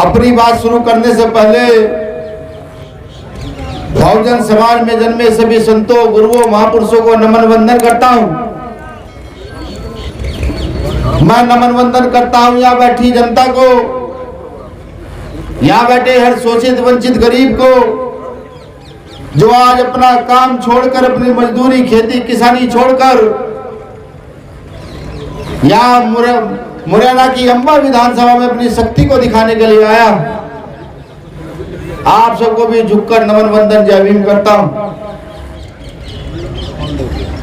अपनी बात शुरू करने से पहले बहुजन समाज में जन्मे सभी संतों, गुरुओं, महापुरुषों को नमन वंदन करता हूं। मैं नमन वंदन करता हूं यहाँ बैठी जनता को, यहाँ बैठे हर शोषित वंचित गरीब को, जो आज अपना काम छोड़कर, अपनी मजदूरी, खेती किसानी छोड़कर यहाँ मुरैना की अंबा विधानसभा में अपनी शक्ति को दिखाने के लिए आया। आप सबको भी झुककर नमन वंदन जय भीम करता हूं।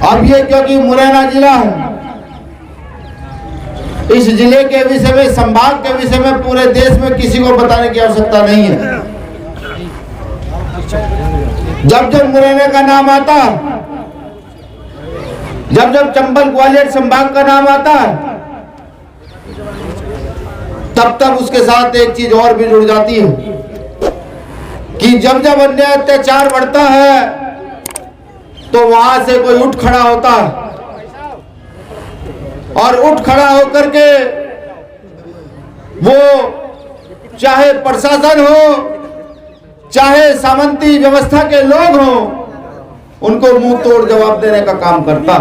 अब ये क्योंकि मुरैना जिला है, इस जिले के विषय में, संभाग के विषय में पूरे देश में किसी को बताने की आवश्यकता नहीं है। जब जब मुरैना का नाम आता, जब जब चंबल ग्वालियर संभाग का नाम आता है, तब तब उसके साथ एक चीज और भी जुड़ जाती है कि जब जब अन्याय अत्याचार बढ़ता है तो वहां से कोई उठ खड़ा होता है, और उठ खड़ा होकर के वो चाहे प्रशासन हो, चाहे सामंती व्यवस्था के लोग हो, उनको मुंह तोड़ जवाब देने का काम करता।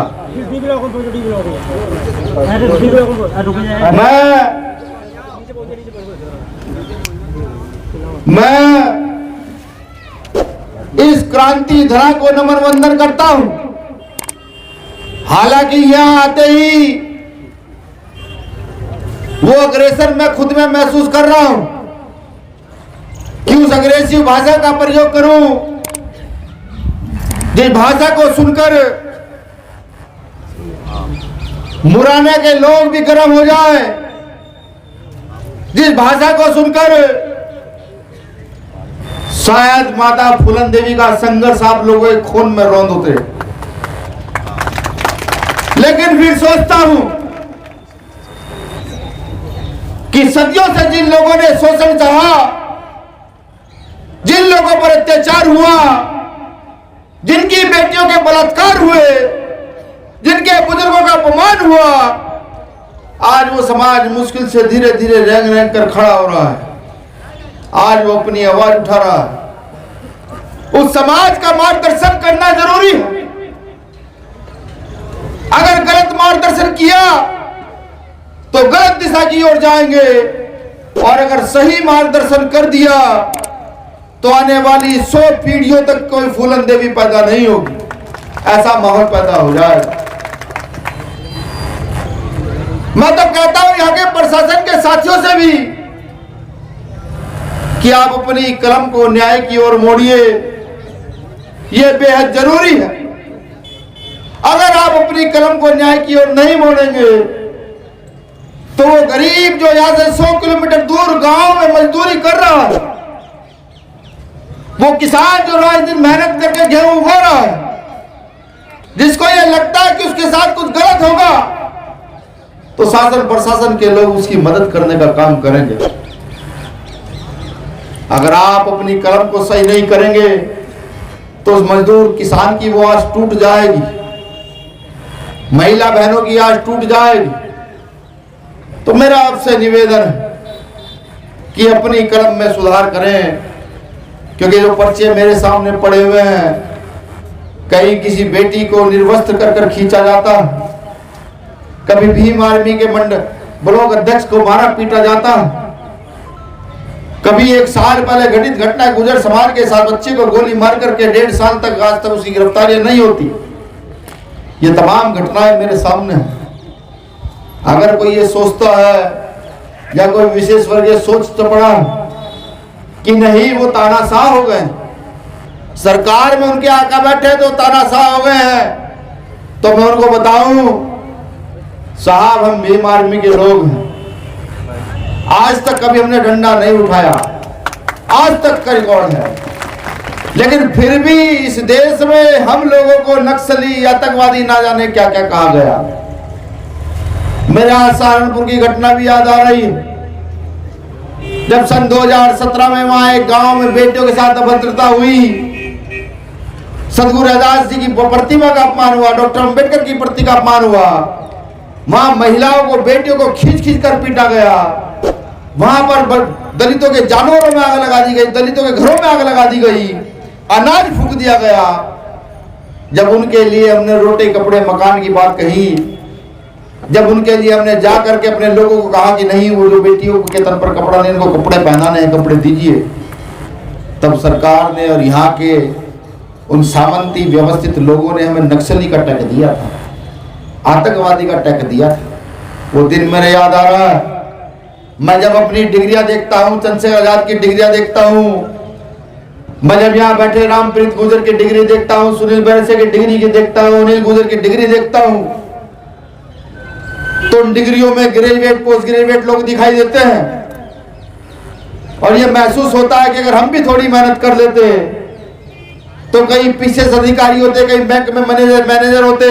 मैं इस क्रांति धरा को नमन वंदन करता हूं। हालांकि यहां आते ही वो अग्रेसर मैं खुद में महसूस कर रहा हूं कि उस अग्रेसिव भाषा का प्रयोग करूं जिस भाषा को सुनकर मुरैना के लोग भी गर्म हो जाए, जिस भाषा को सुनकर शायद माता फूलन देवी का संघर्ष आप लोगों के खून में रौंद उतरे। लेकिन फिर सोचता हूं कि सदियों से जिन लोगों ने शोषण सहा, जिन लोगों पर अत्याचार हुआ, जिनकी बेटियों के बलात्कार हुए, जिनके बुजुर्गों का अपमान हुआ, आज वो समाज मुश्किल से धीरे धीरे रेंग रेंग कर खड़ा हो रहा है। आज वो अपनी आवाज उठा रहा है। उस समाज का मार्गदर्शन करना जरूरी है। अगर गलत मार्गदर्शन किया तो गलत दिशा की ओर जाएंगे, और अगर सही मार्गदर्शन कर दिया तो आने वाली 100 पीढ़ियों तक कोई फूलन देवी पैदा नहीं होगी। ऐसा माहौल पैदा हो जाएगा। मैं तो कहता हूं यहाँ के प्रशासन के साथियों से भी कि आप अपनी कलम को न्याय की ओर मोड़िए, यह बेहद जरूरी है। अगर आप अपनी कलम को न्याय की ओर नहीं मोड़ेंगे तो वो गरीब जो यहां से 100 किलोमीटर दूर गांव में मजदूरी कर रहा है, वो किसान जो रात दिन मेहनत करके गेहूं उगा रहा है, जिसको ये लगता है कि उसके साथ कुछ गलत होगा, तो शासन प्रशासन के लोग उसकी मदद करने का काम करेंगे। अगर आप अपनी कलम को सही नहीं करेंगे तो उस मजदूर किसान की वो आस टूट जाएगी, महिला बहनों की आस टूट जाएगी। तो मेरा आपसे निवेदन है कि अपनी कलम में सुधार करें, क्योंकि जो पर्चे मेरे सामने पड़े हुए हैं, कहीं किसी बेटी को निर्वस्त्र कर कर खींचा जाता, कभी भीम आर्मी के ब्लॉक अध्यक्ष को मारा पीटा जाता, कभी 1 साल पहले घटित घटना गुजर समाज के साथ बच्चे को गोली मार करके 1.5 साल तक आज तक उसकी गिरफ्तारी नहीं होती। ये तमाम घटनाएं मेरे सामने हैं। अगर कोई ये सोचता है या कोई विशेष वर्ग ये सोच तो पड़ा कि नहीं वो तानाशाह हो गए, सरकार में उनके आका बैठे तो तानाशाह हो गए हैं, तो मैं उनको बताऊं साहब हम भीम आर्मी के लोग हैं। आज तक कभी हमने डंडा नहीं उठाया, आज तक का रिकॉर्ड है। लेकिन फिर भी इस देश में हम लोगों को नक्सली, आतंकवादी ना जाने क्या क्या कहा गया। मेरे यहाँ सहारनपुर की घटना भी याद आ रही है, जब सन 2017 में वहां एक गांव में बेटियों के साथ अभद्रता हुई, सदगुरु रैदास जी की प्रतिमा का अपमान हुआ, डॉक्टर अंबेडकर की प्रति का अपमान हुआ, वहां महिलाओं को, बेटियों को खींच खींच कर पीटा गया। वहां पर दलितों के जानवरों में आग लगा दी गई, दलितों के घरों में आग लगा दी गई, अनाज फूंक दिया गया। जब उनके लिए हमने रोटी कपड़े मकान की बात कही, जब उनके लिए हमने जा करके अपने लोगों को कहा कि नहीं, वो जो बेटियों के तन पर कपड़ा नहीं, इनको कपड़े पहनाने हैं, कपड़े दीजिए, तब सरकार ने और यहाँ के उन सामंती व्यवस्थित लोगों ने हमें नक्सली का टैग दिया था, आतंकवादी का टैग दिया था। वो दिन मेरे याद आ रहा है। मैं जब अपनी डिग्रियां देखता हूँ, चंद्रशेखर आजाद की डिग्रियां देखता हूँ, मैं जब यहाँ बैठे रामप्रीत गुर्जर की डिग्री देखता हूँ, सुनील बैरसे की डिग्री की देखता हूँ, अनिल गुर्जर की डिग्री देखता हूँ, तो उन डिग्रियों में ग्रेजुएट पोस्ट ग्रेजुएट लोग दिखाई देते हैं। और ये महसूस होता है कि अगर हम भी थोड़ी मेहनत कर लेते तो कहीं पीसीएस अधिकारी होते, कहीं बैंक में मैनेजर होते,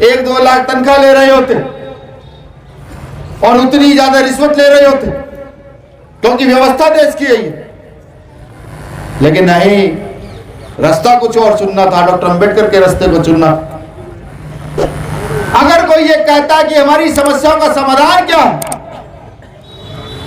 1-2 लाख तनख्वाह ले रहे होते और उतनी ज्यादा रिश्वत ले रहे होते, क्योंकि व्यवस्था देश की है। लेकिन नहीं, रास्ता कुछ और चुनना था, डॉक्टर अंबेडकर के रास्ते को चुनना। अगर कोई ये कहता कि हमारी समस्याओं का समाधान क्या है,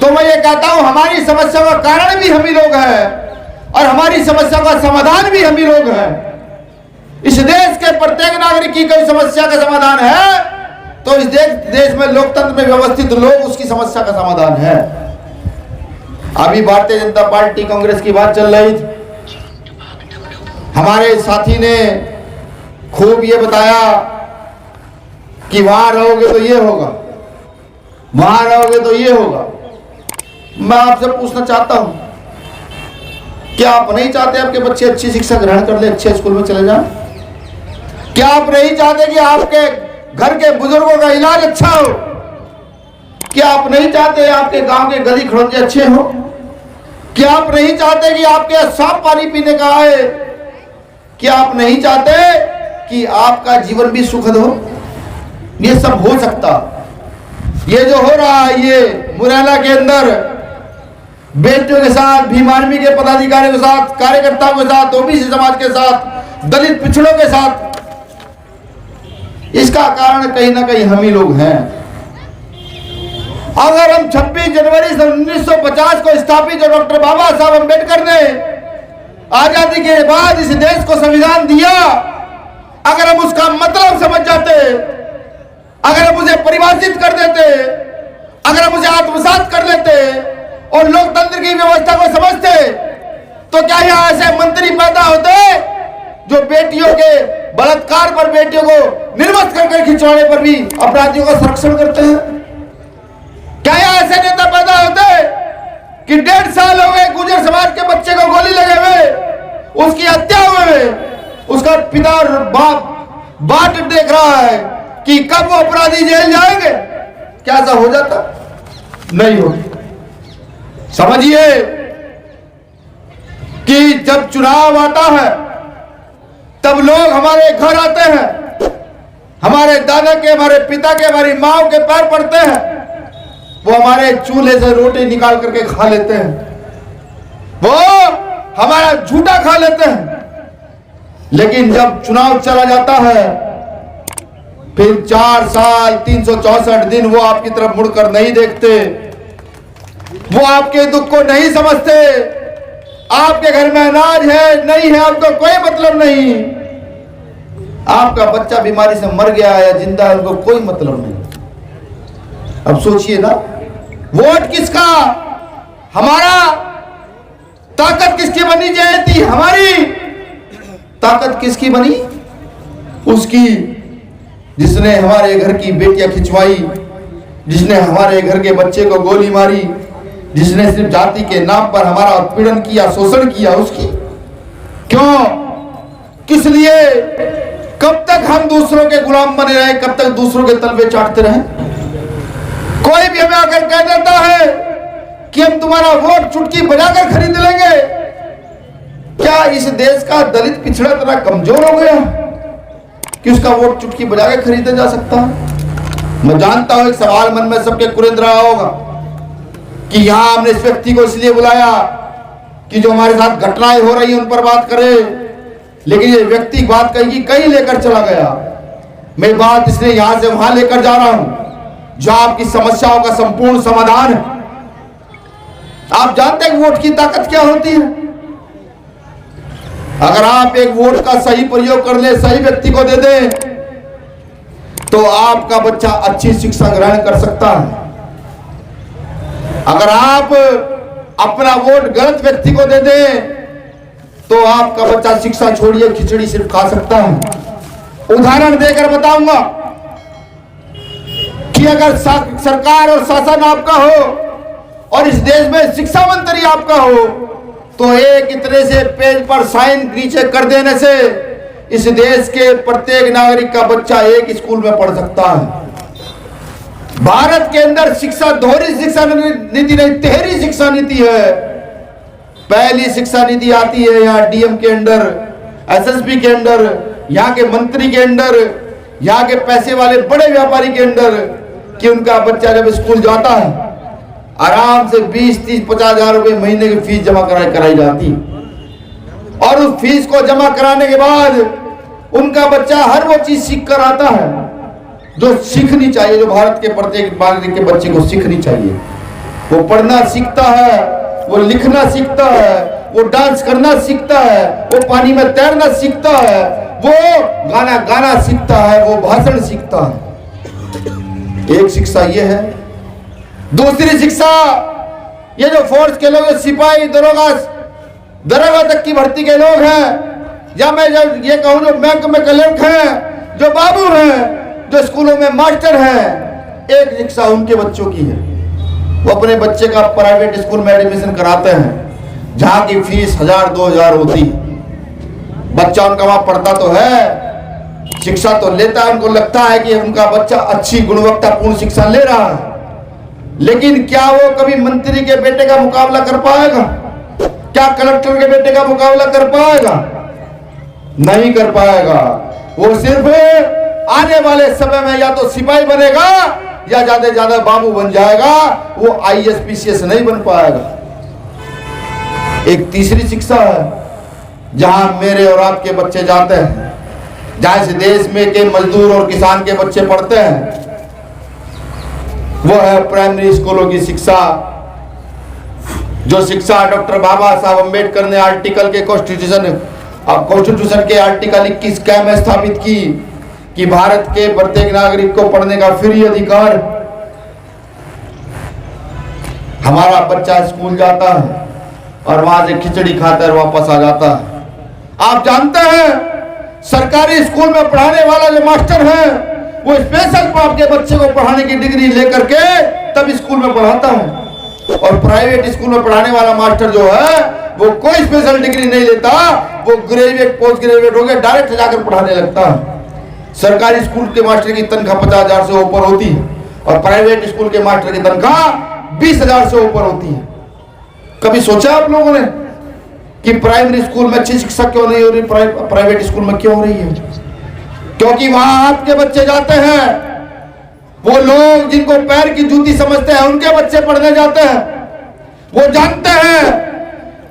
तो मैं ये कहता हूं हमारी समस्या का कारण भी हम ही लोग हैं और हमारी समस्या का समाधान भी हम ही लोग हैं। इस देश के प्रत्येक नागरिक की कोई समस्या का समाधान है तो इस देश में लोकतंत्र में व्यवस्थित लोग उसकी समस्या का समाधान है। अभी भारतीय जनता पार्टी कांग्रेस की बात चल रही थी, हमारे साथी ने खूब ये बताया कि वहां रहोगे तो ये होगा, वहां रहोगे तो ये होगा। मैं आपसे पूछना चाहता हूं, क्या आप नहीं चाहते आपके बच्चे अच्छी शिक्षा ग्रहण कर ले, अच्छे स्कूल में चले जाएं? क्या आप नहीं चाहते कि आपके घर के बुजुर्गों का इलाज अच्छा हो? क्या आप नहीं चाहते आपके गांव के गली खड़ोंजे अच्छे हो? क्या आप नहीं चाहते कि आपके साफ पानी पीने का आए? क्या आप नहीं चाहते कि आपका जीवन भी सुखद हो? ये सब हो सकता। ये जो हो रहा है, ये मुरैना के अंदर बेटियों के साथ, भीम आर्मी के पदाधिकारियों के साथ, कार्यकर्ताओं के साथ, ओबीसी समाज के साथ, दलित पिछड़ों के साथ, इसका कारण कहीं ना कहीं हम ही लोग हैं। अगर हम 26 जनवरी 1950 को स्थापित जो डॉक्टर बाबा साहब अंबेडकर ने आजादी के बाद इस देश को संविधान दिया, अगर हम उसका मतलब समझ जाते, अगर हम उसे परिभाषित कर देते, अगर हम उसे आत्मसात कर लेते और लोकतंत्र की व्यवस्था को समझते, तो क्या यहां ऐसे मंत्री पैदा होते जो बेटियों के बलात्कार पर, बेटियों को निर्वस्त्र करके खिंचवाने पर भी अपराधियों का संरक्षण करते हैं? क्या यहां ऐसे नेता पैदा होते कि 1.5 साल हो गए गुर्जर समाज के बच्चे को गोली लगे हुए, उसकी हत्या हुए, उसका पिता और बाप बाट देख रहा है कि कब वो अपराधी जेल जाएंगे? क्या ऐसा हो जाता? नहीं हो। समझिए कि जब चुनाव आता है तब लोग हमारे घर आते हैं, हमारे दादा के, हमारे पिता के, हमारी माँ के पैर पड़ते हैं, वो हमारे चूल्हे से रोटी निकाल करके खा लेते हैं, वो हमारा झूठा खा लेते हैं। लेकिन जब चुनाव चला जाता है, फिर 4 साल 364 दिन वो आपकी तरफ मुड़कर नहीं देखते, वो आपके दुख को नहीं समझते। आपके घर में अनाज है नहीं है आपको कोई मतलब नहीं, आपका बच्चा बीमारी से मर गया या जिंदा है उनको कोई मतलब नहीं। अब सोचिए ना, वोट किसका? हमारा। ताकत किसकी बनी जयती? हमारी। ताकत किसकी बनी? उसकी जिसने हमारे घर की बेटियां खिंचवाई, जिसने हमारे घर के बच्चे को गोली मारी, जिसने सिर्फ जाति के नाम पर हमारा उत्पीड़न किया, शोषण किया, उसकी। क्यों? किस लिए? कब तक हम दूसरों के गुलाम बने रहे? कब तक दूसरों के तलवे चाटते रहे? कोई भी हमें आकर कह देता है कि हम तुम्हारा वोट चुटकी बजाकर खरीद लेंगे। क्या इस देश का दलित पिछड़ा इतना कमजोर हो गया कि उसका वोट चुटकी बजा के खरीदा जा सकता है? मैं जानता हूं एक सवाल मन में सबके कुरेद रहा होगा कि यहां हमने इस व्यक्ति को इसलिए बुलाया कि जो हमारे साथ घटनाएं हो रही हैं उन पर बात करे, लेकिन ये व्यक्ति बात कहीं लेकर चला गया। मैं बात इसलिए यहां से वहां लेकर जा रहा हूं जहां आपकी समस्याओं का संपूर्ण समाधान है, आप जानते हैं वोट की ताकत क्या होती है? अगर आप एक वोट का सही प्रयोग कर ले, सही व्यक्ति को दे दें, तो आपका बच्चा अच्छी शिक्षा ग्रहण कर सकता है। अगर आप अपना वोट गलत व्यक्ति को दे दें, तो आपका बच्चा शिक्षा छोड़िए खिचड़ी सिर्फ खा सकता है। उदाहरण देकर बताऊंगा कि अगर सरकार और शासन आपका हो और इस देश में शिक्षा मंत्री आपका हो, तो एक इतने से पेज पर साइन नीचे कर देने से इस देश के प्रत्येक नागरिक का बच्चा एक स्कूल में पढ़ सकता है। भारत के अंदर शिक्षा दोहरी शिक्षा नीति नहीं, तिहरी शिक्षा नीति है। पहली शिक्षा नीति आती है यहाँ डीएम के अंडर, एसएसपी के अंडर, यहाँ के मंत्री के अंडर, यहाँ के पैसे वाले बड़े व्यापारी के अंडर, कि उनका बच्चा जब स्कूल जाता है आराम से 20, 30, 50 हजार रुपए महीने की फीस जमा कराई जाती, और उस फीस को जमा कराने के बाद उनका बच्चा हर वो चीज सीख कर आता है जो सीखनी चाहिए, जो भारत के प्रत्येक नागरिक के बच्चे को सीखनी चाहिए। वो पढ़ना सीखता है, वो लिखना सीखता है, वो डांस करना सीखता है, वो पानी में तैरना सीखता है, वो गाना गाना सीखता है, वो भाषण सीखता है। एक शिक्षा ये है। दूसरी शिक्षा, ये जो फोर्स के लोग, सिपाही, दरोगा तक की भर्ती के लोग हैं, या मैं जब ये कहूं जो बैंक में क्लर्क हैं, जो बाबू हैं, जो स्कूलों में मास्टर हैं, एक शिक्षा उनके बच्चों की है। वो अपने बच्चे का प्राइवेट स्कूल में एडमिशन कराते हैं जहां की फीस 1000-2000 होती। बच्चा उनका वहां पढ़ता तो है, शिक्षा तो लेता है, उनको लगता है कि उनका बच्चा अच्छी गुणवत्तापूर्ण शिक्षा ले रहा है, लेकिन क्या वो कभी मंत्री के बेटे का मुकाबला कर पाएगा? क्या कलेक्टर के बेटे का मुकाबला कर पाएगा? नहीं कर पाएगा। वो सिर्फ आने वाले समय में या तो सिपाही बनेगा या ज्यादा से ज्यादा बाबू बन जाएगा, वो आईएएस पीसीएस नहीं बन पाएगा। एक तीसरी शिक्षा है जहां मेरे और आपके बच्चे जाते हैं, जहां इस देश में के मजदूर और किसान के बच्चे पढ़ते हैं, वो है प्राइमरी स्कूलों की शिक्षा। जो शिक्षा डॉक्टर बाबा साहब अम्बेडकर ने आर्टिकल के कॉन्स्टिट्यूशन के आर्टिकल 21 क्या में स्थापित की कि भारत के प्रत्येक नागरिक को पढ़ने का फ्री अधिकार। हमारा बच्चा स्कूल जाता है और वहां से खिचड़ी खाकर वापस आ जाता है। आप जानते हैं सरकारी स्कूल में पढ़ाने वाला जो मास्टर है वो स्पेशल आपके बच्चे को पढ़ाने की डिग्री लेकर के तब स्कूल में पढ़ाता है, और प्राइवेट स्कूल में पढ़ाने वाला मास्टर जो है वो कोई स्पेशल डिग्री नहीं लेता, वो ग्रेजुएट पोस्ट ग्रेजुएट हो गया डायरेक्ट जाकर पढ़ाने लगता है। सरकारी स्कूल के मास्टर की तनख्वाह 50,000 से ऊपर होती है और प्राइवेट स्कूल के मास्टर की तनख्वाह 20,000 से ऊपर होती है। कभी सोचा आप लोगों ने कि प्राइमरी स्कूल में अच्छी शिक्षा क्यों नहीं हो रही, प्राइवेट स्कूल में क्यों हो रही है? क्योंकि वहां आपके बच्चे जाते हैं, वो लोग जिनको पैर की जूती समझते हैं उनके बच्चे पढ़ने जाते हैं। वो जानते हैं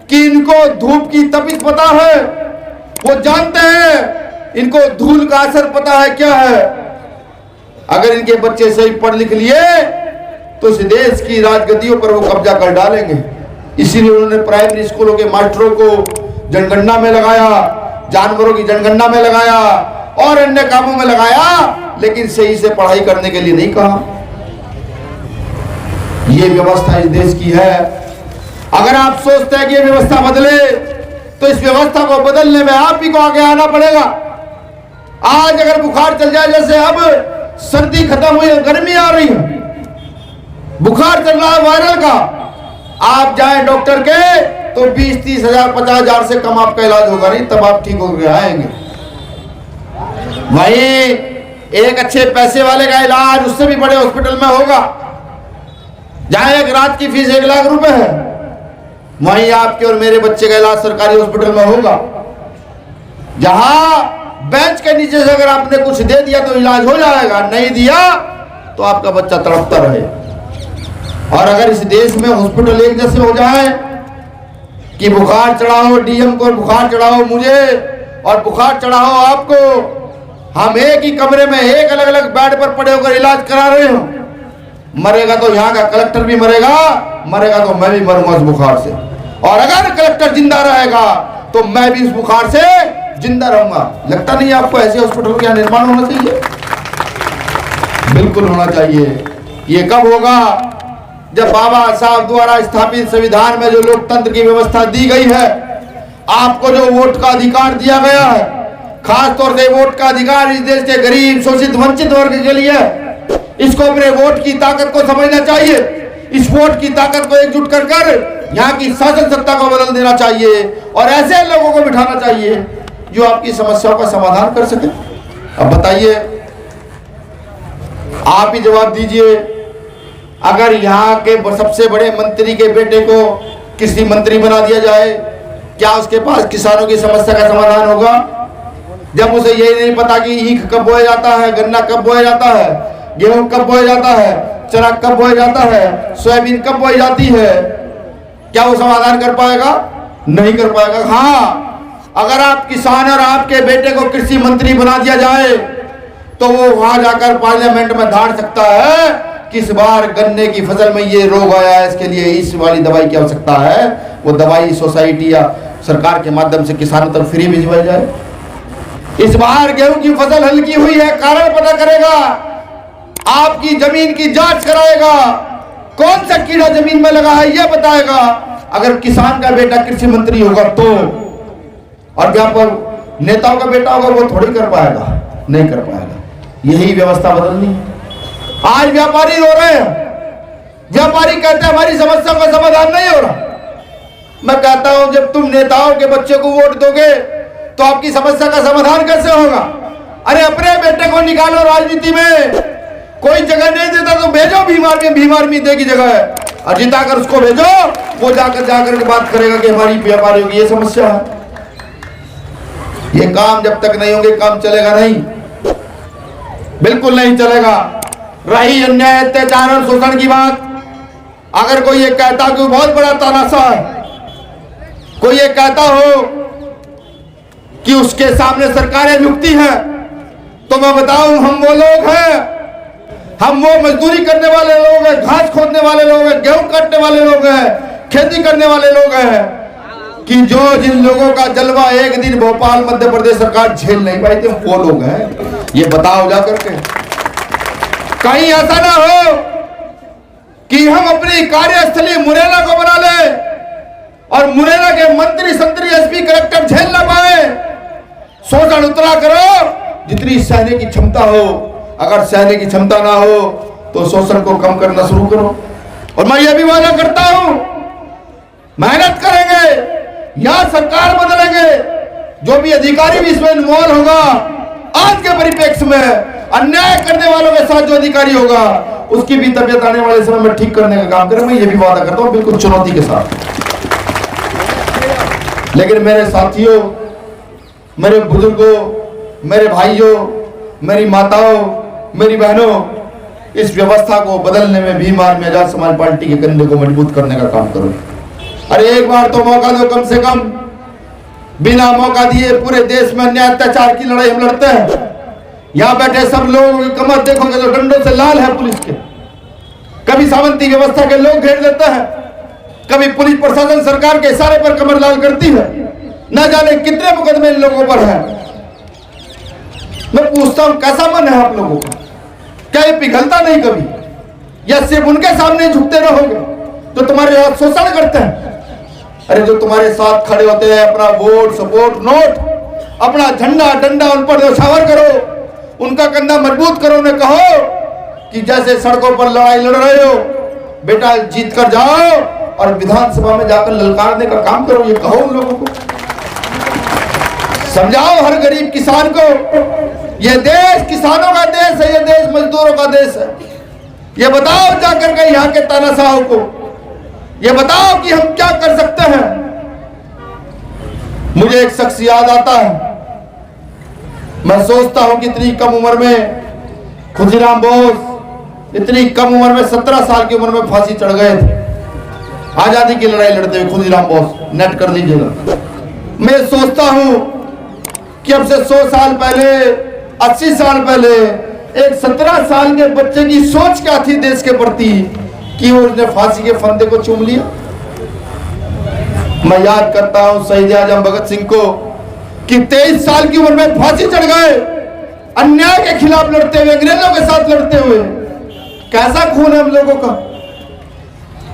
कि इनको धूप की तपिश पता है, वो जानते हैं इनको धूल का असर पता है क्या है। अगर इनके बच्चे सही पढ़ लिख लिए तो इस देश की राजगद्दियों पर वो कब्जा कर डालेंगे। इसीलिए उन्होंने प्राइमरी स्कूलों के मास्टरों को जनगणना में लगाया, जानवरों की जनगणना में लगाया और अन्य कामों में लगाया, लेकिन सही से पढ़ाई करने के लिए नहीं कहा। ये व्यवस्था इस देश की है। अगर आप सोचते हैं कि ये व्यवस्था बदले तो इस व्यवस्था को बदलने में आप ही को आगे आना पड़ेगा। आज अगर बुखार चल जाए, जैसे अब सर्दी खत्म हुई है, गर्मी आ रही है, बुखार चल रहा है वायरल का, आप जाएं डॉक्टर के तो 20-30 हजार 50 हजार से कम आपका इलाज होगा नहीं, तब आप ठीक होकर आएंगे। वहीं एक अच्छे पैसे वाले का इलाज उससे भी बड़े हॉस्पिटल में होगा, जहां एक रात की फीस 1 लाख रुपए है, वहीं आपके और मेरे बच्चे का इलाज सरकारी हॉस्पिटल में होगा, जहां बेंच के नीचे से अगर आपने कुछ दे दिया तो इलाज हो जाएगा, नहीं दिया तो आपका बच्चा तड़पता रहे। और अगर इस देश में हॉस्पिटल एक जैसे हो जाए कि बुखार चढ़ाओ डीएम को, बुखार चढ़ाओ मुझे और बुखार चढ़ाओ आपको, हम एक ही कमरे में एक अलग अलग बेड पर पड़े होकर इलाज करा रहे हो, मरेगा तो यहाँ का कलेक्टर भी मरेगा, मरेगा तो मैं भी मरूंगा इस बुखार से। और अगर कलेक्टर जिंदा रहेगा तो मैं भी इस बुखार से जिंदा रहूंगा। लगता नहीं आपको ऐसे हॉस्पिटल का निर्माण होना चाहिए? बिल्कुल होना चाहिए। ये कब होगा? जब बाबा साहब द्वारा स्थापित संविधान में जो लोकतंत्र की व्यवस्था दी गई है, आपको जो वोट का अधिकार दिया गया है, खास तौर से वोट का अधिकार इस देश के गरीब, शोषित, वंचित वर्ग के लिए, इसको अपने वोट की ताकत को समझना चाहिए। इस वोट की ताकत को एकजुट कर कर यहाँ की शासन सत्ता को बदल देना चाहिए और ऐसे लोगों को बिठाना चाहिए जो आपकी समस्याओं का समाधान कर सके। अब बताइए, आप ही जवाब दीजिए, अगर यहाँ के सबसे बड़े मंत्री के बेटे को कृषि मंत्री बना दिया जाए, क्या उसके पास किसानों की समस्या का समाधान होगा? जब उसे यही नहीं पता कि ईख कब बोया जाता है, गन्ना कब बोया जाता है, गेहूं कब बोया जाता है, चना कब बोया जाता है, सोयाबीन कब बोई जाती है, क्या वो समाधान कर पाएगा? नहीं कर पाएगा। हाँ, अगर आप किसान और आपके बेटे को कृषि मंत्री बना दिया जाए तो वो वहां जाकर पार्लियामेंट में धाड़ सकता है कि इस बार गन्ने की फसल में ये रोग आया है, इसके लिए इस वाली दवाई की आवश्यकता है। वो दवाई सोसाइटी या सरकार के माध्यम से किसानों तक फ्री भिजवाई जाए। इस बार गेहूं की फसल हल्की हुई है, कारण पता करेगा, आपकी जमीन की जांच कराएगा, कौन सा कीड़ा जमीन में लगा है यह बताएगा। अगर किसान का बेटा कृषि मंत्री होगा तो, और व्यापार नेताओं का बेटा होगा वो थोड़ी कर पाएगा, नहीं कर पाएगा। यही व्यवस्था बदलनी है। आज व्यापारी रो रहे हैं, व्यापारी कहते हैं हमारी समस्या का समाधान नहीं हो रहा। मैं कहता हूं जब तुम नेताओं के बच्चे को वोट दोगे तो आपकी समस्या का समाधान कैसे होगा? अरे अपने बेटे को निकालो राजनीति में, कोई जगह नहीं देता तो भेजो भीमार में देगी जगह है, और जिताकर उसको भेजो, वो जाकर के बात करेगा कि हमारी व्यापारियों की ये समस्या है। ये काम जब तक नहीं होंगे काम चलेगा नहीं, बिल्कुल नहीं चलेगा। रही अन्याय, अत्याचार और शोषण की बात, अगर कोई ये कहता कि बहुत बड़ा तानाशाह है, कोई ये कहता हो कि उसके सामने सरकारें झुकती हैं, तो मैं बताऊं हम वो लोग हैं, हम वो मजदूरी करने वाले लोग हैं, घास खोदने वाले लोग हैं, गेहूं काटने वाले लोग हैं, खेती करने वाले लोग हैं, कि जो जिन लोगों का जलवा एक दिन भोपाल मध्य प्रदेश सरकार झेल नहीं पाई थी, वो लोग हैं। ये बताओ जा करके, कहीं ऐसा ना हो कि हम अपनी कार्यस्थली मुरैना को बना ले और मुरैना के मंत्री, संतरी, एसपी, कलेक्टर झेल ना पाए। शोषण उतना करो जितनी सहने की क्षमता हो, अगर सहने की क्षमता ना हो तो शोषण को कम करना शुरू करो। और मैं ये भी वादा करता हूं, मेहनत करेंगे, यहां सरकार बदलेंगे, जो भी अधिकारी भी इसमें इन्वॉल्व होगा, आज के परिप्रेक्ष्य में अन्याय करने वालों के साथ जो अधिकारी होगा उसकी भी तबियत आने वाले समय में ठीक करने का काम करें। मैं ये भी वादा करता हूं, बिल्कुल चुनौती के साथ। लेकिन मेरे साथियों, मेरे बुजुर्गों, मेरे भाइयों, मेरी माताओं, मेरी बहनों, इस व्यवस्था को बदलने में भीम आर्मी आजाद समाज पार्टी के कंधे को मजबूत करने का काम करो। अरे एक बार तो मौका दो, कम से कम बिना मौका दिए पूरे देश में अन्याय अत्याचार की लड़ाई हम लड़ते हैं। यहाँ बैठे सब लोगों की कमर देखोगे तो डंडों से लाल है पुलिस के। कभी सामंती व्यवस्था के लोग घेर लेते हैं, कभी पुलिस प्रशासन सरकार के इशारे पर कमर लाल करती है। न जाने कितने मुकदमे इन लोगों पर हैं। मैं पूछता हूं कैसा मन है आप लोगों का? क्या ये पिघलता नहीं कभी? या सिर्फ उनके सामने झुकते रहोगे तो तुम्हारे साथ शोषण करते हैं? अरे जो तुम्हारे साथ खड़े होते हैं, अपना वोट, सपोर्ट, नोट, अपना झंडा, डंडा उन पर न्यौछावर करो, उनका कंधा मजबूत करो, उन्हें कहो कि जैसे सड़कों पर लड़ाई लड़ रहे हो बेटा जीत कर जाओ और विधानसभा में जाकर ललकारने का काम करो। ये कहो उन लोगों को, समझाओ हर गरीब किसान को, ये देश किसानों का देश है, ये देश मजदूरों का देश है। ये बताओ जाकर के यहाँ के तानाशाहों को, ये बताओ कि हम क्या कर सकते हैं। मुझे एक शख्स याद आता है, मैं सोचता हूं कि इतनी कम उम्र में खुदीराम बोस इतनी कम उम्र में 17 साल की उम्र में फांसी चढ़ गए थे, आजादी की लड़ाई लड़ते हुए। खुदीराम बोस, नेट कर लीजिएगा। मैं सोचता हूं कि अब से 100 साल पहले, 80 साल पहले एक 17 साल के बच्चे की सोच क्या थी देश के प्रति कि उसने फांसी के फंदे को चूम लिया। मैं याद करता हूं शहीद आजम भगत सिंह को कि 23 साल की उम्र में फांसी चढ़ गए, अन्याय के खिलाफ लड़ते हुए, अंग्रेजों के साथ लड़ते हुए। कैसा खून है हम लोगों का,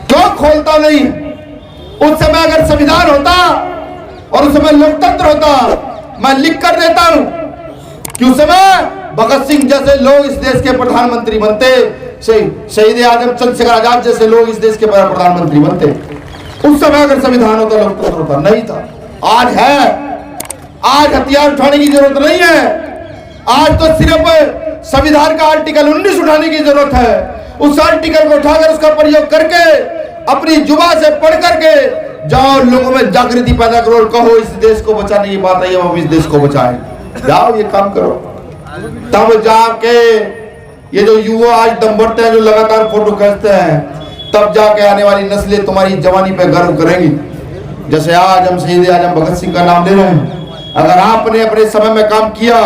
क्यों खोलता नहीं? उस समय अगर संविधान होता और उस समय लोकतंत्र होता, मैं लिख कर देता हूं कि उस समय भगत सिंह जैसे लोग इस देश के प्रधानमंत्री बनते, शहीद आजम चंद्रशेखर आजाद जैसे लोग इस देश के प्रधानमंत्री बनते। उस समय अगर संविधान होता, लोकतंत्र होता, नहीं था। आज है, आज हथियार उठाने की जरूरत नहीं है। आज तो सिर्फ संविधान का आर्टिकल 19 उठाने की जरूरत है। उस आर्टिकल को उठाकर उसका प्रयोग करके अपनी जुबान से पढ़ करके जाओ, लोगों में जागृति पैदा करो और कहो इस देश को बचाने की बात है, हम इस देश को बचाएं। जाओ ये काम करो, तब जाके ये जो युवा आज दम बढ़ते हैं, जो लगातार फोटो खींचते हैं, तब जाके आने वाली नस्लें तुम्हारी जवानी पे गर्व करेंगी। जैसे आज हम शहीद आजम भगत सिंह का नाम ले रहे हैं, अगर आपने अपने समय में काम किया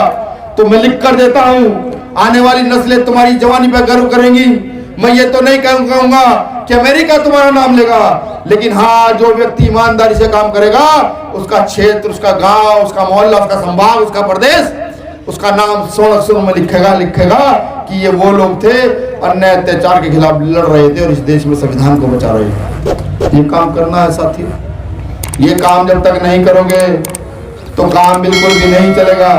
तो मैं लिख कर देता हूं, आने वाली नस्लें तुम्हारी जवानी पे गर्व करेंगी। मैं ये तो नहीं कहूंगा कि अमेरिका तुम्हारा नाम लेगा, लेकिन हाँ, जो व्यक्ति ईमानदारी से काम करेगा, उसका क्षेत्र, उसका गांव, उसका मोहल्ला, उसका संभाग, उसका प्रदेश, उसका नाम स्वर्ण अक्षरों में लिखेगा कि ये वो लोग थे अन्याय अत्याचार के खिलाफ लड़ रहे थे और इस देश में संविधान को बचा रहे थे। ये काम करना है साथियों। ये काम जब तक नहीं करोगे तो काम बिल्कुल भी नहीं चलेगा।